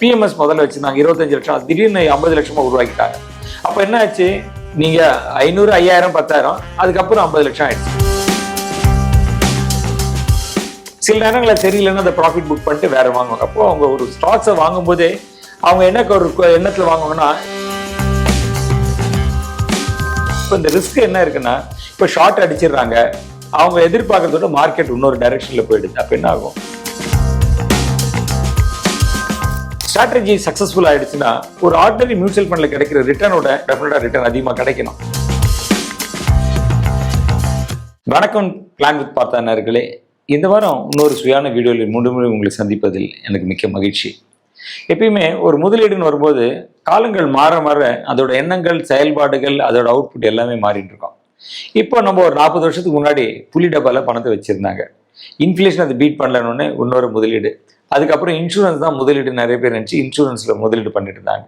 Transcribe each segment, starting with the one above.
PMS முதல்ல வச்சிருந்தாங்க 25 லட்சம், திடீர்னு 50 லட்சமா உருவாக்கிட்டாங்க. அப்ப என்ன ஆச்சு, நீங்க 500, 5000, 10,000, அதுக்கப்புறம் 50 லட்சம் ஆயிடுச்சு. சில நேரங்களில் தெரியலன்னா அந்த ப்ராஃபிட் புக் பண்ணிட்டு வேற வாங்குவாங்க. அப்போ அவங்க ஒரு ஸ்டாக்ஸை வாங்கும் போதே அவங்க என்ன ஒரு எண்ணத்துல வாங்குவாங்கன்னா, இப்போ இந்த ரிஸ்க் என்ன இருக்குன்னா, இப்போ ஷார்ட் அடிச்சிடுறாங்க, அவங்க எதிர்பார்க்கறதோட மார்க்கெட் இன்னொரு டைரக்ஷன்ல போயிடுது. அப்ப என்ன ஆகும், ஸ்ட்ராட்டஜி சக்சஸ்ஃபுல் ஆயிடுச்சுன்னா ஒரு ஆர்டினரி மியூச்சுவல் ஃபண்ட்ல கிடைக்கிற ரிட்டர்னோட டெஃபினட்டா ரிட்டர்ன் அதிகமாக கிடைக்கணும். வணக்கம் பிளான் வித் பார்த்தானர்களே, இந்த வாரம் இன்னொரு சுயான வீடியோவில் மீண்டும் உங்களை சந்திப்பதில் எனக்கு மிக்க மகிழ்ச்சி. எப்பயுமே ஒரு முதலீடுன்னு வரும்போது காலங்கள் மாற மாற அதோட எண்ணங்கள், செயல்பாடுகள், அதோட அவுட்புட் எல்லாமே மாறிட்டு இருக்கோம். இப்போ நம்ம ஒரு 40 வருஷத்துக்கு முன்னாடி புலி டப்பால பணத்தை வச்சிருந்தாங்க. இன்ஃப்ளேஷன் அதை பீட் பண்ணலன்னு இன்னொரு முதலீடு. அதுக்கப்புறம் இன்சூரன்ஸ் தான் முதலீடு, நிறைய பேர் நினச்சி இன்சூரன்ஸ்ல முதலீடு பண்ணிட்டு இருந்தாங்க.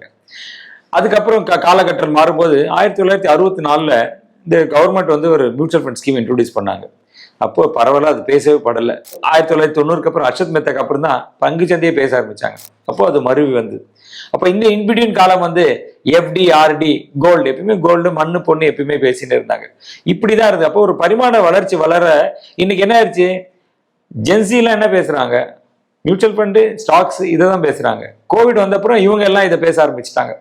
அதுக்கப்புறம் காலகட்டம் மாறும்போது 1964 இந்த கவர்மெண்ட் வந்து ஒரு மியூச்சுவல் ஃபண்ட் ஸ்கீம் இன்ட்ரோடியூஸ் பண்ணாங்க. அப்போ பரவாயில்ல, அது பேசவே படலை. 1990 அப்புறம் அர்ஷத் மேத்தாக்கு அப்புறம் தான் பங்கு சந்தையை பேச ஆரம்பிச்சாங்க. அப்போ அது மருவி வந்தது. அப்போ இந்த இன்பிட்வீன் காலம் வந்து FD, RD, கோல்டு, எப்பயுமே கோல்டு, மண்ணு, பொண்ணு எப்பயுமே பேசிட்டு இருந்தாங்க. இப்படிதான் இருந்தது. அப்போ ஒரு பரிமாண வளர்ச்சி வளர இன்னைக்கு என்ன ஆயிடுச்சு, ஜென்சிலாம் என்ன பேசுறாங்க, மியூச்சுவல் ஃபண்டு, ஸ்டாக்ஸ், இதை தான் பேசுறாங்க. கோவிட் வந்த அப்புறம் இவங்க எல்லாம் இதை பேச ஆரம்பிச்சுட்டாங்க.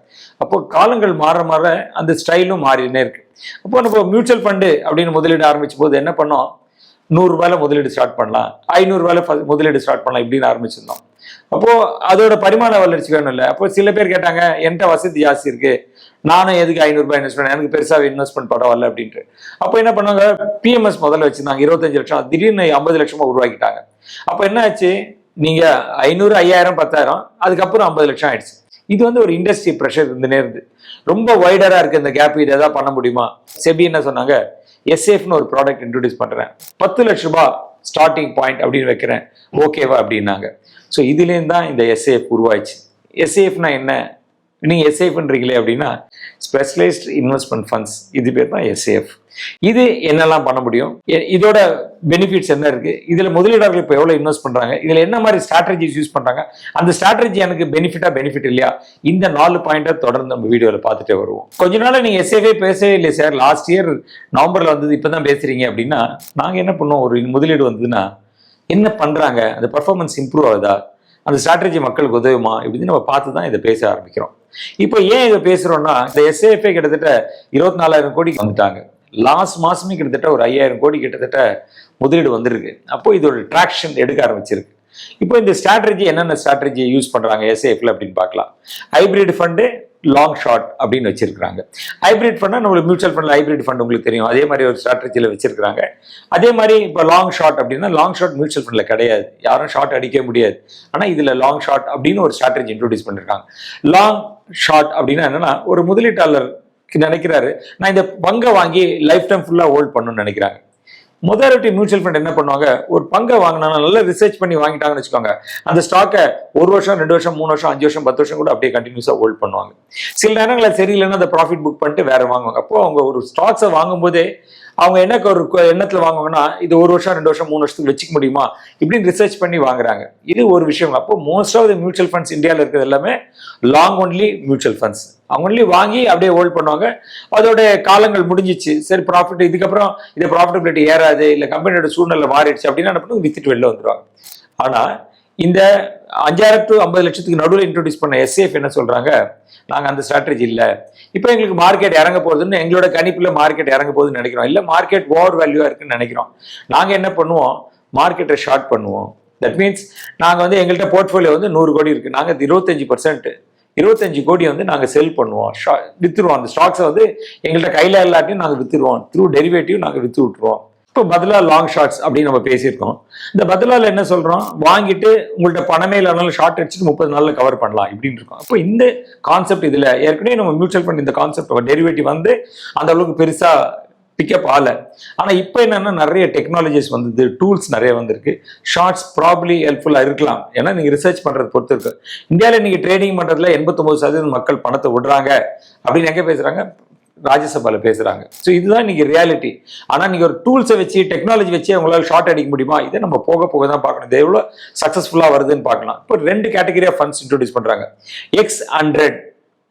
அப்போ காலங்கள் மாற மாற அந்த ஸ்டைலும் மாறினே இருக்கு. அப்போ நம்ம மியூச்சுவல் ஃபண்டு அப்படின்னு முதலீடு ஆரம்பிச்ச போது என்ன பண்ணோம், 100 ரூபாயில முதலீடு ஸ்டார்ட் பண்ணலாம், 500 ரூபாயில முதலீடு ஸ்டார்ட் பண்ணலாம் இப்படின்னு ஆரம்பிச்சிருந்தோம். அப்போ அதோட பரிமாண வளர்ச்சி வேணும் இல்லை. அப்போ சில பேர் கேட்டாங்க, என்கிட்ட வசதி ஜாஸ்தி இருக்கு, நானும் எதுக்கு 500 ரூபாய் இன்வெஸ்ட் பண்ணேன், எனக்கு பெருசாக இன்வெஸ்ட்மெண்ட் பரவாயில்ல அப்படின்ட்டு. அப்போ என்ன பண்ணாங்க, PMS முதல்ல வச்சிருந்தாங்க 25 லட்சம், திடீர்னு 50 லட்சமா உருவாக்கிட்டாங்க. அப்போ என்ன ஆச்சு, நீங்க 500, 5000, 10,000, அதுக்கப்புறம் 50 லட்சம் ஆயிடுச்சு. இது வந்து ஒரு இண்டஸ்ட்ரி ப்ரெஷர் இருந்துனே இருந்து ரொம்ப வைடரா இருக்கு இந்த கேப். இது எதாவது பண்ண முடியுமா? செபி என்ன சொன்னாங்க, SAFன்னு ஒரு ப்ராடக்ட் இன்ட்ரோடியூஸ் பண்றேன், 10 லட்ச ரூபாய் ஸ்டார்டிங் பாயிண்ட் அப்படின்னு வைக்கிறேன், ஓகேவா அப்படின்னாங்க. ஸோ இதுலேருந்து தான் இந்த SAF உருவாயிடுச்சு. SAFனா என்ன, நீங்க SAFன்றீங்களே அப்படின்னா ஸ்பெஷலைஸ்ட் இன்வெஸ்ட்மெண்ட் ஃபண்ட்ஸ், இது பேர் தான் SAF. இது என்னெல்லாம் பண்ண முடியும், இதோட பெனிஃபிட்ஸ் என்ன இருக்கு, இதுல முதலீடாளர்கள் இப்போ எவ்வளவு இன்வெஸ்ட் பண்றாங்க, இதுல என்ன மாதிரி ஸ்ட்ராட்டஜிஸ் யூஸ் பண்றாங்க, அந்த ஸ்ட்ராட்டஜி எனக்கு பெனிஃபிட் இல்லையா, இந்த 4 பாயிண்டை தொடர்ந்து நம்ம வீடியோல பார்த்துட்டே வருவோம். கொஞ்ச நாள் நீங்க SAF பேசவே இல்லை சார், லாஸ்ட் இயர் நவம்பர்ல வந்தது, இப்பதான் பேசுறீங்க அப்படின்னா, நாங்க என்ன பண்ணுவோம், ஒரு முதலீடு வந்ததுன்னா என்ன பண்றாங்க, அந்த பர்ஃபார்மன்ஸ் இம்ப்ரூவ் ஆகுதா, அந்த ஸ்ட்ராட்டஜி மக்களுக்கு உதவுமா, இப்படின்னு நம்ம பார்த்து தான் இதை பேச ஆரம்பிக்கிறோம். இப்போ ஏன் இதை பேசுறோம்னா, இந்த SAF கிட்டத்தட்ட 24,000 கோடிக்கு வந்துட்டாங்க. லாஸ்ட் மாசமே கிட்டத்தட்ட ஒரு 5,000 கோடி கிட்டத்தட்ட முதலீடு வந்துருக்கு. அப்போ இதோட ட்ராக்ஷன் எடுக்க ஆரம்பிச்சிருக்கு. இப்போ இந்த ஸ்ட்ராட்டஜி என்னென்ன ஸ்ட்ராட்டஜி யூஸ் பண்றாங்க SAFல அப்படின்னு பார்க்கலாம். ஹைபிரிட் ஃபண்டு, லாங் ஷார்ட் அப்படின்னு வச்சிருக்காங்க. ஹைபிரிட் ஃபண்டா நம்மளுக்கு மியூச்சுவல் ஃபண்ட்ல ஹைபிரிட் ஃபண்ட் உங்களுக்கு தெரியும், அதே மாதிரி ஒரு ஸ்ட்ராட்டஜியில் வச்சிருக்காங்க. அதே மாதிரி இப்போ லாங் ஷார்ட் அப்படின்னா, லாங் ஷார்ட் மியூச்சுவல் ஃபண்ட்ல கிடையாது, யாரும் ஷார்ட் அடிக்க முடியாது. ஆனால் இதுல லாங் ஷார்ட் அப்படின்னு ஒரு ஸ்ட்ராட்டஜி இன்ட்ரோடியூஸ் பண்ணிருக்காங்க. லாங் ஷார்ட் அப்படின்னா என்னன்னா, ஒரு முதலீட்டாளர் நினைக்கிறாரு, நான் இந்த பங்கை வாங்கி லைஃப் டைம் ஃபுல்லா ஹோல்ட் பண்ணணும்னு நினைக்கிறாங்க. முதலாளி மியூச்சுவல் ஃபண்ட் என்ன பண்ணுவாங்க, ஒரு பங்கை வாங்கினா நல்லா ரிசர்ச் பண்ணி வாங்கிட்டாங்கன்னு வச்சுக்கோங்க, அந்த ஸ்டாக்கை 1 வருஷம், 2 வருஷம், 3 வருஷம், 5 வருஷம், 10 வருஷம் கூட அப்படியே கண்டினியூஸா ஹோல்ட் பண்ணுவாங்க. சில நேரங்களில் சரியில்லைன்னா அந்த ப்ராஃபிட் புக் பண்ணிட்டு வேற வாங்குவாங்க. அப்போ அவங்க ஒரு ஸ்டாக்ஸை வாங்கும் போதே அவங்க என்ன ஒரு எண்ணத்துல வாங்குவாங்கன்னா, இது 1 வருஷம், 2 வருஷம், 3 வருஷத்துக்கு வச்சுக்க முடியுமா இப்படின்னு ரிசர்ச் பண்ணி வாங்குறாங்க. இது ஒரு விஷயம். அப்போ most of the mutual funds இந்தியாவில் இருக்கிறது எல்லாமே லாங் ஒன்லி மியூச்சுவல் ஃபண்ட்ஸ். அவங்க ஒன்லி வாங்கி அப்படியே ஹோல்ட் பண்ணுவாங்க. அதோட காலங்கள் முடிஞ்சிச்சு, சரி ப்ராஃபிட், இதுக்கப்புறம் இந்த ப்ராஃபிட்டபிலிட்டி ஏறாது, இல்லை கம்பெனியோட சூழ்நிலை மாறிடுச்சு அப்படின்னா என்ன பண்ணுவாங்க, வித்துட்டு வெளில வந்துடுவாங்க. ஆனா இந்த 5,000 to 50 லட்சத்துக்கு நடுவில் இன்ட்ரோடியூஸ் பண்ண SAF என்ன சொல்றாங்க, நாங்க அந்த ஸ்ட்ராட்டஜி இல்லை, இப்போ எங்களுக்கு மார்க்கெட் இறங்க போகுதுன்னு, எங்களோட கணிப்புல மார்க்கெட் இறங்க போகுதுன்னு நினைக்கிறோம், இல்லை மார்க்கெட் ஓவர் வேல்யூவா இருக்குன்னு நினைக்கிறோம். நாங்க என்ன பண்ணுவோம், மார்க்கெட்டை ஷார்ட் பண்ணுவோம். தட் மீன்ஸ் நாங்க வந்து எங்கள்கிட்ட போர்ட்ஃபோலியோ வந்து 100 கோடி இருக்கு, நாங்க 25 கோடி வந்து நாங்க செல் பண்ணுவோம், வித்துருவோம். அந்த ஸ்டாக்ஸை வந்து எங்கள்கிட்ட கையில எல்லாத்தையும் நாங்க வித்துருவோம், த்ரூ டெரிவேட்டிவ் நாங்க வித்து விட்டுருவோம். இப்போ பதிலா லாங் ஷார்ட்ஸ் அப்படின்னு நம்ம பேசியிருக்கோம். இந்த பதிலால என்ன சொல்றோம், வாங்கிட்டு உங்கள்ட்ட பணமே இல்லைனாலும் ஷார்ட் அடிச்சுட்டு 30 நாள்ல கவர் பண்ணலாம் இப்படின்னு இருக்கும். அப்போ இந்த கான்செப்ட் இதுல ஏற்கனவே நம்ம மியூச்சுவல் ஃபண்ட் இந்த கான்செப்ட் டெரிவேட்டிவ் வந்து அந்த அளவுக்கு பெருசா பிக்கப் ஆகல. ஆனா இப்போ என்னன்னா, நிறைய டெக்னாலஜிஸ் வந்தது, டூல்ஸ் நிறைய வந்திருக்கு. ஷார்ட்ஸ் ப்ராப்ளி ஹெல்ப்ஃபுல்லா இருக்கலாம், ஏன்னா நீங்க ரிசர்ச் பண்றது பொறுத்து இருக்கு. இந்தியாவில் நீங்க ட்ரேடிங் பண்றதுல 89% மக்கள் பணத்தை விடுறாங்க அப்படின்னு எங்க பேசுறாங்க, ராஜ்யசபால பேசுறாங்க. ஸோ இதுதான் இன்னைக்கு ரியாலிட்டி. ஆனா நீங்க ஒரு டூல்ஸை வச்சு டெக்னாலஜி வச்சு அவங்களால ஷார்ட் அடிக்க முடியுமா? இதை நம்ம போக போக தான் பார்க்கணும். இது எவ்வளவு சக்சஸ்ஃபுல்லா வருதுன்னு பார்க்கலாம். இப்போ 2 கேட்டகரி ஆஃப் ஃபண்ட்ஸ் இன்ட்ரோடியூஸ் பண்றாங்க. X100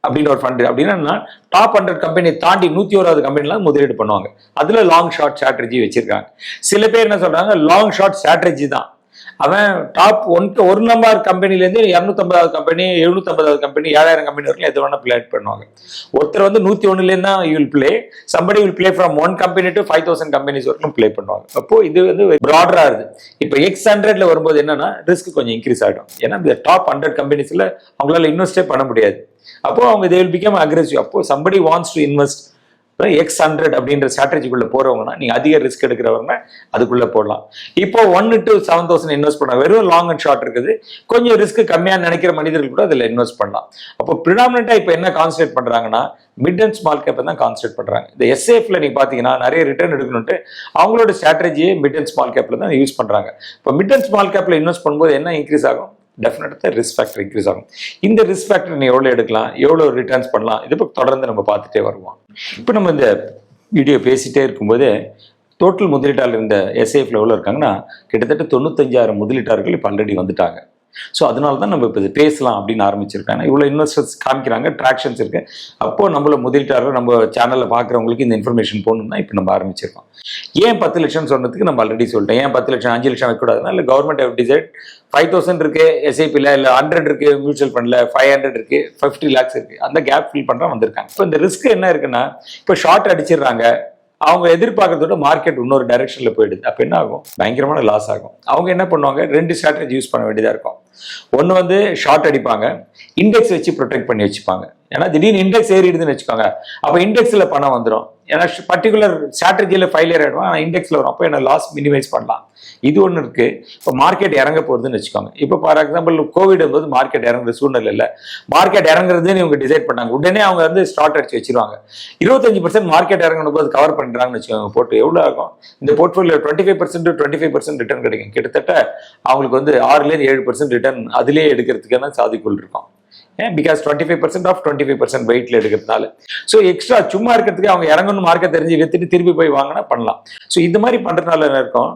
அப்படின்னு ஒரு ஃபண்ட். அப்படின்னா டாப் 100 கம்பெனி தாண்டி 101வது கம்பெனிலாம் முதலீடு பண்ணுவாங்க. அதுல லாங் ஷார்ட் ஸ்ட்ராட்டஜி வச்சிருக்காங்க. சில பேர் என்ன சொல்றாங்க, லாங் ஷார்ட் ஸ்ட்ராட்டஜி தான், அவன் டாப் 1 நம்பர் கம்பெனிலேருந்து 250வது கம்பெனி, 750வது கம்பெனி, 7000 கம்பெனி வரைக்கும் எது வேணா பிளே பண்ணுவாங்க. ஒருத்தர் வந்து 101லேருந்து தான் you will play, somebody will play from 1 company to 5000 companies வரைக்கும் பிளே பண்ணுவாங்க. அப்போ இது வந்து ப்ராடரா இருக்கு. இப்போ X100ல வரும்போது என்னன்னா ரிஸ்க் கொஞ்சம் இன்க்ரீஸ் ஆகிடும். ஏன்னா இந்த டாப் 100 கம்பெனிஸ்ல அவங்களால இன்வெஸ்டே பண்ண முடியாது. அப்போ அவங்க they will become aggressive. அப்போ somebody wants to invest X100 அப்படின்ற ஸ்ட்ராட்டஜிக்குள்ள போறவங்கன்னா நீங்க அதிக ரிஸ்க் எடுக்கிறவங்க அதுக்குள்ள போடலாம். இப்போ 1 to 7,000 இன்வெஸ்ட் பண்ணலாம். வெறும் லாங் அண்ட் ஷார்ட் இருக்குது. கொஞ்சம் ரிஸ்க் கம்மியா நினைக்கிற மனிதர்கள் கூட அதுல இன்வெஸ்ட் பண்ணலாம். அப்போ ப்ரிடாமினண்டா இப்போ என்ன கான்சென்ட்ரேட் பண்றாங்கன்னா மிட் அண்ட் ஸ்மால் கேப் தான் கான்சென்ட்ரேட் பண்றாங்க. இந்த SAFல நீங்க பாத்தீங்கன்னா நிறைய ரிட்டர்ன் எடுக்கணும்ட்டு அவங்களோட ஸ்ட்ராட்டஜியை மிட் அண்ட் ஸ்மால் கேப்ல தான் யூஸ் பண்றாங்க. இப்போ மிட் அண்ட் ஸ்மால் கேப்ல இன்வெஸ்ட் பண்ணும்போது என்ன இன்க்ரீஸ் ஆகும்? டெஃபினட்டாக ரிஸ்க் ஃபேக்டர் இன்க்ரீஸ் ஆகும். இந்த ரிஸ்க் ஃபேக்டர் நீ எவ்வளோ எடுக்கலாம், எவ்வளோ ரிட்டர்ன்ஸ் பண்ணலாம், இதை தொடர்ந்து நம்ம பார்த்துட்டே வருவோம். இப்போ நம்ம இந்த வீடியோ பேசிட்டே இருக்கும்போது டோட்டல் முதலீட்டாளர் இருந்த SAFல எவ்வளோ இருக்காங்கன்னா கிட்டத்தட்ட 95,000 முதலீட்டாளர்கள் இப்போ ஆல்ரெடி வந்துட்டாங்க. ஸோ அதனால தான் நம்ம இப்போ இது பேசலாம் அப்படின்னு ஆரம்பிச்சிருக்காங்க. இவ்வளோ இன்வெஸ்டர்ஸ் காமிக்கிறாங்க, ட்ராக்ஷன்ஸ் இருக்கு. அப்போ நம்மள முதலீட்டாளர் நம்ம சேனலில் பார்க்குறவங்களுக்கு இந்த இன்ஃபர்மேஷன் போகணும்னா இப்போ நம்ம ஆரம்பிச்சிருக்கோம். ஏன் 10 லட்சம் சொன்னதுக்கு நம்ம ஆல்ரெடி சொல்லிட்டேன். ஏன் 10 லட்சம் 5 லட்சம் வைக்கக்கூடாதுன்னா, இல்லை கவர்மெண்ட் ஹவ் டிசைட் 5,000 இருக்கு SIPல, இல்லை 100 இருக்கு மியூச்சுவல் ஃபண்ட்ல, 500 இருக்கு, 50 lakhs இருக்கு. அந்த கேப் ஃபில் பண்ணுறா வந்திருக்காங்க. இப்போ இந்த ரிஸ்க் என்ன இருக்குன்னா, இப்போ ஷார்ட் அடிச்சிடுறாங்க, அவங்க எதிர்பார்க்கறதோட மார்க்கெட் இன்னொரு டைரக்ஷன்ல போயிடுது. அப்ப என்ன ஆகும்? பயங்கரமான லாஸ் ஆகும். அவங்க என்ன பண்ணுவாங்க, 2 ஸ்ட்ராட்டஜி யூஸ் பண்ண வேண்டியதா இருக்கும். ஒன்னு வந்து ஷார்ட் அடிப்பாங்க, இண்டெக்ஸ் வச்சு ப்ரொடெக்ட் பண்ணி வச்சுப்பாங்க. ஏன்னா திடீர்னு இண்டெக்ஸ் ஏறிடுதுன்னு வச்சுக்கோங்க, அப்ப இண்டெக்ஸ்ல பணம் வந்துடும். ஏன்னா பர்டிகுலர் ஸ்ட்ராட்டஜியில ஃபெயிலியர் ஆயிடும், ஆனால் இண்டெக்ஸ்ல வரும். அப்போ என்ன லாஸ் மினிமைஸ் பண்ணலாம். இது ஒன்று இருக்கு. இப்போ மார்க்கெட் இறங்க போகுதுன்னு வச்சுக்கோங்க. இப்போ ஃபார் எக்ஸாம்பிள் கோவிட் போது மார்க்கெட் இறங்குற சூழ்நிலை இல்லை, மார்க்கெட் இறங்குறதுன்னு இவங்க டிசைட் பண்ணாங்க. உடனே அவங்க வந்து ஸ்டார்ட் அடிச்சு வச்சிருவாங்க. 25% மார்க்கெட் இறங்கணும் போது கவர் பண்றாங்கன்னு வச்சுக்கோங்க. போட்டு எவ்வளோ ஆகும்? இந்த போர்ட்ஃபோலியோ 25% to 25% ரிட்டர்ன் கிடைக்கும். கிட்டத்தட்ட அவங்களுக்கு வந்து 6-7% ரிட்டர்ன் அதிலே எடுக்கிறதுக்கான சாதிக்குள் இருக்கும். பிகாஸ் 25% ஆஃப் 25% வெயிட்ல எடுக்கிறதுனால. ஸோ எக்ஸ்ட்ரா சும்மா இருக்கிறதுக்கு அவங்க இறங்கணும் மார்க்கெட் தெரிஞ்சு வித்துட்டு திருப்பி போய் வாங்கினா பண்ணலாம். ஸோ இந்த மாதிரி பண்றதுனால என்ன இருக்கும்,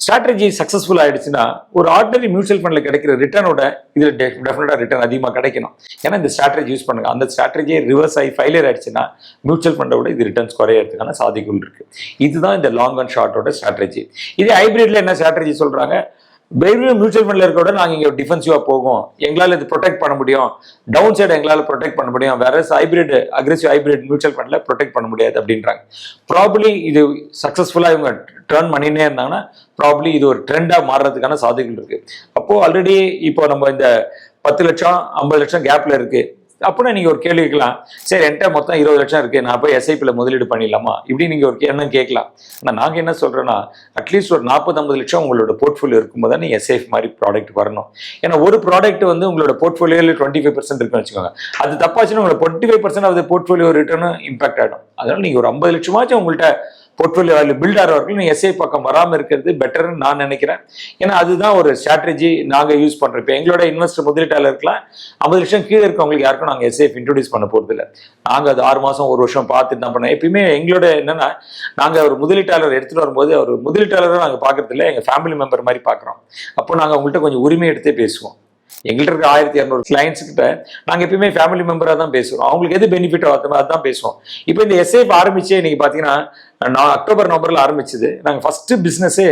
ஸ்ட்ராட்டஜி சக்சஸ்ஃபுல் ஆயிடுச்சுன்னா ஒரு ஆர்டினரி மியூச்சுவல் ஃபண்ட்ல கிடைக்கிற ரிட்டர்னோட இதுல டெஃபினட்டா ரிட்டர்ன் அதிகமாக கிடைக்கணும். ஏன்னா இந்த ஸ்ட்ராட்டஜி யூஸ் பண்ணுங்க. அந்த ஸ்ட்ராட்டஜியை ரிவர்ஸ் ஆகி ஃபெயிலியர் ஆயிடுச்சுன்னா மியூச்சுவல் ஃபண்டை விட இது ரிட்டர்ன்ஸ் குறையறதுக்கான சாதிக்குள் இருக்கு. இதுதான் இந்த லாங் அண்ட் ஷார்ட்டோட ஸ்ட்ராட்டஜி. இதே ஹைபிரிட்ல என்ன ஸ்ட்ராட்டஜி சொல்றாங்க, வெறும் மியூச்சுவல் ஃபண்ட்ல இருக்க நாங்க இங்க டிஃபென்சிவா போகும், எங்களால இது ப்ரொடெக்ட் பண்ண முடியும், டவுன் சைடு எங்களால ப்ரொடெக்ட் பண்ண முடியும், வேற ஹைபிரிட் அக்ரெசிவ் ஹைபிரிட் மியூச்சுவல் ஃபண்ட்ல ப்ரொடெக்ட் பண்ண முடியாது அப்படின்றாங்க. ப்ராபப்ளி இது சக்சஸ்ஃபுல்லா இவங்க டர்ன் பண்ணினே இருந்தாங்கன்னா ப்ராபப்ளி இது ஒரு ட்ரெண்டா மாறுறதுக்கான சாத்தியங்கள் இருக்கு. அப்போ ஆல்ரெடி இப்போ நம்ம இந்த 10 லட்சம் 50 லட்சம் கேப்ல இருக்கு அப்படின்னா நீங்க ஒரு கேள்வி கேட்கலாம், சரி என்கிட்ட மொத்தம் 20 லட்சம் இருக்கு, நான் போய் SIPல முதலீடு பண்ணிடலாமா இப்படி நீங்க ஒரு எண்ணம் கேட்கலாம். ஆனா நாங்க என்ன சொல்றோம்னா, அட்லீஸ்ட் ஒரு 40-50 லட்சம் உங்களோட போர்ட்ஃபோலியோ இருக்கும்போது தான் நீங்க SIP மாதிரி ப்ராடக்ட் வரணும். ஏன்னா ஒரு ப்ராடக்ட் வந்து உங்களோட போர்ட்ஃபோலியோல 25% இருக்குன்னு வச்சுக்கோங்க, அது தப்பாச்சுன்னா உங்களோட 25% ஆஃப் போர்ட்ஃபோலியோ ரிட்டர்னும் இம்பாக்ட் ஆகிடும். அதனால நீங்க ஒரு 50 லட்சமாச்சும் உங்கள்கிட்ட போர்ட்ஃபோலியோ வேல்யூ பில்ட் ஆகிறவர்கள் நீங்க SIP பக்கம் வராமல் இருக்கிறது பெட்டர்னு நான் நினைக்கிறேன். ஏன்னா அதுதான் ஒரு ஸ்ட்ராட்டஜி நாங்க யூஸ் பண்றோம். இப்போ எங்களோட இன்வெஸ்டர் முதலீட்டாளருக்குலாம் 50 லட்சம் கீழே இருக்கவங்களுக்கு யாருக்கும் நாங்கள் SIP இன்ட்ரோடியூஸ் பண்ண போறது இல்லை. நாங்க அது 6 மாசம் 1 வருஷம் பார்த்துட்டு தான் பண்ணோம். எப்பயுமே எங்களோட என்னன்னா, நாங்க ஒரு முதலீட்டாளர் எடுத்துட்டு வரும்போது அவர் முதலீட்டாளரும் நாங்க பாக்குறது இல்லை, எங்க ஃபேமிலி மெம்பர் மாதிரி பாக்குறோம். அப்போ நாங்க அவங்கள்ட்ட கொஞ்சம் உரிமை எடுத்தே பேசுவோம். எங்கள்கிட்ட இருக்க 1200 கிளைண்ட்ஸ் கிட்ட நாங்க எப்பயுமே ஃபேமிலி மெம்பரா தான் பேசுவோம். அவங்களுக்கு எது பெனிஃபிட்டோ அதுதான் பேசுவோம். இப்போ இந்த SIP ஆரம்பிச்சே நீங்க பாத்தீங்கன்னா நான் அக்டோபர் நவம்பர்ல ஆரம்பிச்சது. நாங்க ஃபர்ஸ்ட் பிசினஸே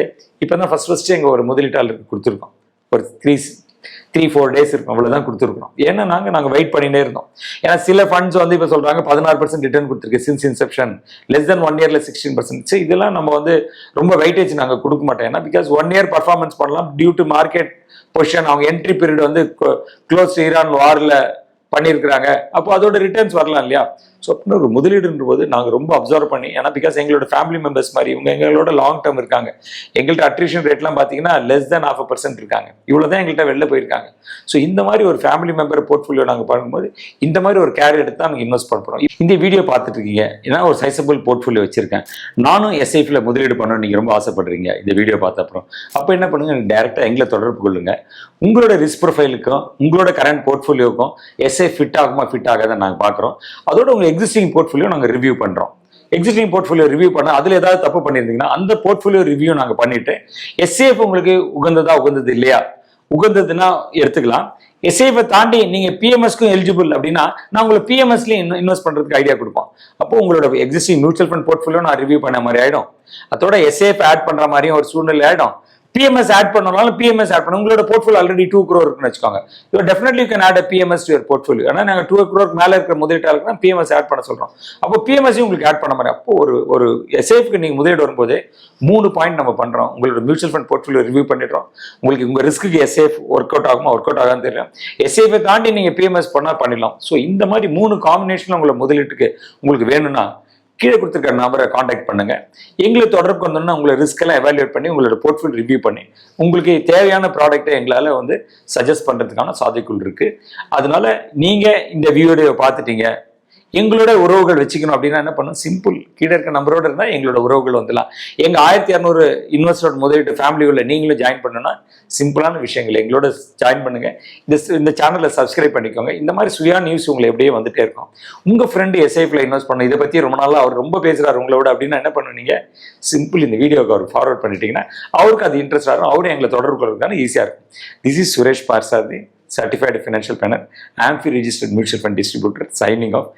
இப்பதான் ஃபர்ஸ்ட் எங்க ஒரு முதலீட்டாளருக்கு கொடுத்துருக்கோம். ஒரு 3-4 days இருக்கும், அவ்வளவுதான் கொடுத்துருக்கோம். ஏன்னா நாங்க வெயிட் பண்ணிட்டே இருந்தோம். ஏன்னா சில ஃபண்ட்ஸ் வந்து இப்ப சொல்றாங்க 16% ரிட்டர்ன் கொடுத்துருக்கு சின்ஸ் இன்செப்ஷன், லெஸ் தென் 1 yearல 16%. இதெல்லாம் நம்ம வந்து ரொம்ப வெயிட்டேஜ் நாங்க கொடுக்க மாட்டோம். ஏன்னா பிகாஸ் 1 year பர்ஃபார்மன்ஸ் பண்ணலாம் டியூ டு மார்க்கெட் பொசிஷன். அவங்க என்ட்ரி பீரியட் வந்து க்ளோஸ் ஈரான் வார்ல பண்ணியிருக்கிறாங்க. அப்போ அதோட ரிட்டர்ன்ஸ் வரலாம் இல்லையா? ஸோ அப்படின்னு ஒரு முதலீடுன்ற போது நாங்கள் ரொம்ப அப்சர்வ் பண்ணி, ஏன்னா பிகாஸ் எங்களோட ஃபேமிலி மெம்பர்ஸ் மாதிரி இவங்க எங்களோட லாங் டேர்ம் இருக்காங்க. எங்கள்கிட்ட அட்ரிஷன் ரேட்லாம் பார்த்தீங்கன்னா லெஸ் தென் 0.5% இருக்காங்க. இவ்வளோதான் எங்கள்கிட்ட வெளில போயிருக்காங்க. ஸோ இந்த மாதிரி ஒரு ஃபேமிலி மெம்பர் போர்ட்ஃபோலியோ நாங்கள் பண்ணும்போது இந்த மாதிரி ஒரு கேர் எடுத்து தான் நாங்கள் இன்வெஸ்ட் பண்ணுறோம். இந்த வீடியோ பார்த்துட்டு இருக்கீங்க, ஏன்னா ஒரு சைசபிள் போர்ட்ஃபோலியோ வச்சிருக்கேன், நானும் SIPல முதலீடு பண்ணணும்னு நீங்கள் ரொம்ப ஆசைப்படுறீங்க இந்த வீடியோ பார்த்த அப்புறம். அப்போ என்ன பண்ணுங்க, டேரெக்டாக எங்களை தொடர்பு கொள்ளுங்க. உங்களோட ரிஸ்க் ப்ரொஃபைலுக்கும் உங்களோட கரண்ட் போர்ட்ஃபோலியோக்கும் SIP ஃபிட் ஆகுமா ஃபிட் ஆகாதான் நாங்கள் பார்க்குறோம். அதோட உங்க எக்ஸிஸ்டிங் போர்ட்ஃபோலியோ நாங்கள் ரிவ்யூ பண்ணுறோம். எக்ஸிஸ்டிங் போர்ட்ஃபோலியோ ரிவ்யூ பண்ண அதில் ஏதாவது தப்பு பண்ணியிருந்தீங்கன்னா அந்த போர்ட்ஃபோலியோ ரிவ்யூ நாங்கள் பண்ணிட்டு எஸ்ஏஎஃப் உங்களுக்கு உகந்தது இல்லையா, உகந்ததுன்னா எடுத்துக்கலாம். எஸ்ஏஎஃப் தாண்டி நீங்க பிஎம்எஸ்க்கும் எலிஜிபிள் அப்படின்னா நான் உங்களுக்கு பிஎம்எஸ்லயும் இன்வெஸ்ட் பண்றதுக்கு ஐடியா கொடுப்போம். அப்போ உங்களோட எக்ஸிஸ்டிங் மியூச்சுவல் ஃபண்ட் போர்ட்ஃபோலியோ நான் ரிவ்யூ பண்ண மாதிரி ஆயிடும். அதோட எஸ்ஏஎஃப் ஆட் பண்ற மாதிரியும் ஒரு சூழ்நிலை ஆயிடும். பிஎம்எஸ் ஆட் பண்ணாலும் பிஎம்எஸ் ஆட் பண்ண உங்களோட போர்ட்ஃபோலியோ ஆல்ரெடி 2 crore இருக்குன்னு வச்சுக்கோங்க. You definitely can add PMS to your portfolio. ஏன்னா நாங்கள் 2 crore மேலே இருக்கிற முதலீட்டாளருக்கு தான் பிஎம்எஸ் ஆட் பண்ண சொல்றோம். அப்போ பிஎம்எஸ் உங்களுக்கு ஆட் பண்ண மாதிரி. அப்போ ஒரு எஸ்ஏஎஃப்க்கு நீங்க முதலீடு வரும்போது 3 பாயிண்ட் நம்ம பண்றோம். உங்களோட மியூச்சுவல் ஃபண்ட் போர்ட்ஃபோலியோ ரிவ்யூ பண்ணிடுறோம். உங்களுக்கு உங்க ரிஸ்க்கு எஸ்ஏஎஃப் ஒர்க் அவுட் ஆகுமா ஒர்க் அவுட் ஆகான்னு தெரியல. எஸ்ஏஎஃப் தாண்டி நீங்க பிஎம்எஸ் பண்ணா பண்ணிடலாம். ஸோ இந்த மாதிரி 3 காம்பினேஷன் உங்களோட முதலீட்டுக்கு உங்களுக்கு வேணும்னா கீழே கொடுத்துருக்க நம்பரை காண்டாக்ட் பண்ணுங்க. எங்களை தொடர்பு வந்தோம்னா உங்களை ரிஸ்க் எல்லாம் எவாலுவேட் பண்ணி உங்களோட போர்ட்ஃபோலியோ ரிவ்யூ பண்ணி உங்களுக்கு தேவையான ப்ராடக்ட்டை எங்களால் சஜஸ்ட் பண்றதுக்கான சாத்தியக்கூறு இருக்கு. அதனால நீங்க இந்த வீடியோ பார்த்துட்டீங்க, எங்களோட உறவுகள் வச்சுக்கணும் அப்படின்னா என்ன பண்ணணும், சிம்பிள் கீழே இருக்க நம்பரோட இருந்தால் எங்களோட உறவுகள் வந்துடலாம். எங்க 1200 இன்வெஸ்டர் முதலீட்டு ஃபேமிலியுள்ள நீங்களும் ஜாயின் பண்ணணும்னா சிம்பிளான விஷயங்கள் எங்களோட ஜாயின் பண்ணுங்க. இந்த சேனலை சப்ஸ்கிரைப் பண்ணிக்கோங்க. இந்த மாதிரி சுயா நியூஸ் உங்களை எப்படியே வந்துட்டே இருக்கும். உங்க ஃப்ரெண்டு எஸ்ஐஎஃப்ல இன்வெஸ்ட் பண்ண இதை பத்தி ரொம்ப நாளாக அவர் ரொம்ப பேசுறாரு உங்களோட அப்படின்னா என்ன பண்ணுவீங்க, சிம்பிள் இந்த வீடியோக்கு அவர் ஃபார்வர்ட் பண்ணிட்டீங்கன்னா அவருக்கு அது இன்ட்ரெஸ்ட் ஆகும். அவரும் எங்களை தொடர்பு கொள்றதுக்கான ஈஸியா இருக்கும். This is Suresh Parsadi, certified financial planner, AMFI registered mutual fund distributor, signing off.